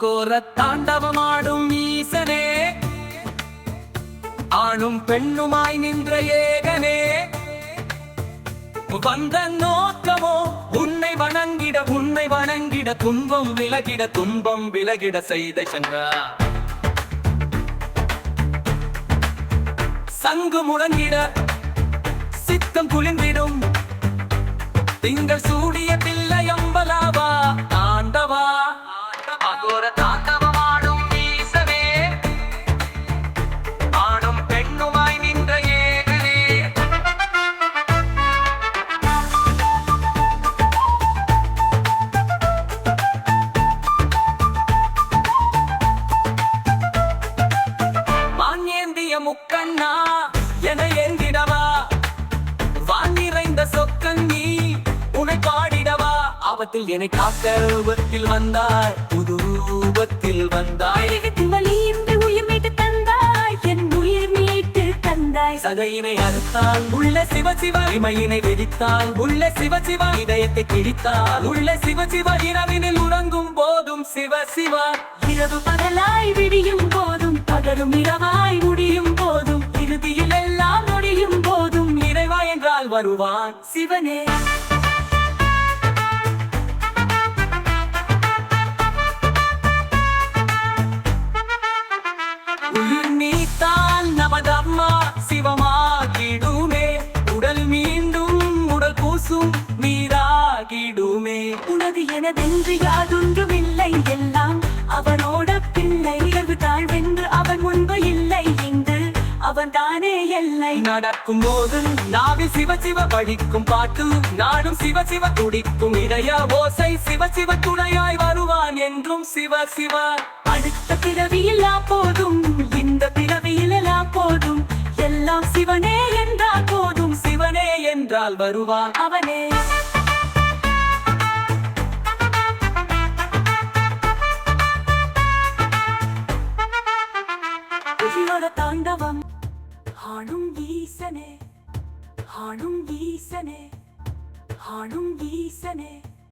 அகோர தாண்டவமாடும் ஈசனே, ஆணும் பெண்ணுமாய் நின்ற ஏகனே, வந்த நோக்கமோ உன்னை வணங்கிட துன்பம் விலகிட செய்த சங்கா. சங்கு முழங்கிட சித்தம் குளிர்ந்திடும், திங்கள் சூடிய பிள்ளை அம்பலாவா ஆண்டவா. அகோர தாண்டவமாடும் ஈசனே, ஆணும் பெண்ணுமாய் நின்ற ஏகனே. மான்யேந்திய முக்கண்ணா என ஏந்திடவா, வான் நிறைந்த சொக்கன் நீ உனை பாடிடவா. ஆபத்தில் என்னை காக்க ரூபத்தில் வந்தாய், புது ரூபத்தில் வந்தாய். உயிர் மீட்டு தந்தாய், என் உயிர் மீட்டு தந்தாய். சதையினை அறுத்தால் உள்ள சிவசிவ, இமையினை வெடித்தால் உள்ள சிவசிவ, இதயத்தை கிழித்தால் உள்ள சிவசிவ, இரவினில் உறங்கும் போதும் சிவசிவ. இரவு பகலாய் விடியும் போதும், பகலும் இரவாய் முடியும் போதும், இறுதியில் எல்லாம் நொடியும் போதும் இறைவா என்றால் வருவான் சிவனே. உயிர் நீத்தான் நமதம்மா சிவமாகிடுமே, உடல் மீண்டும் உடல் பூசும் நீராகிடுமே. உனது எனதென்று யாதொன்றுமில்லை, எல்லாம் அவனோட பிள்ளை. இயல்பு தாழ்வென்று அவன் முன்பு இல்லை, இங்கு அவன் தானே எல்லை. நடக்கும் போது நாவில் சிவசிவ, படிக்கும் பாட்டு நாடும் சிவசிவ, துடிக்கும் இதய ஓசை சிவசிவ, துணையாய் வருவான் என்றும் சிவசிவ. அடுத்த பிறவியில் போதும், இந்த பிறவியில் போதும், எல்லாம் சிவனே என்றால் போதும். சிவனே என்றால் வருவான் அவனே. தாண்டவம் ஆணும் ஈசனே, ஆணும் ஈசனே, ஆணும் ஈசனே.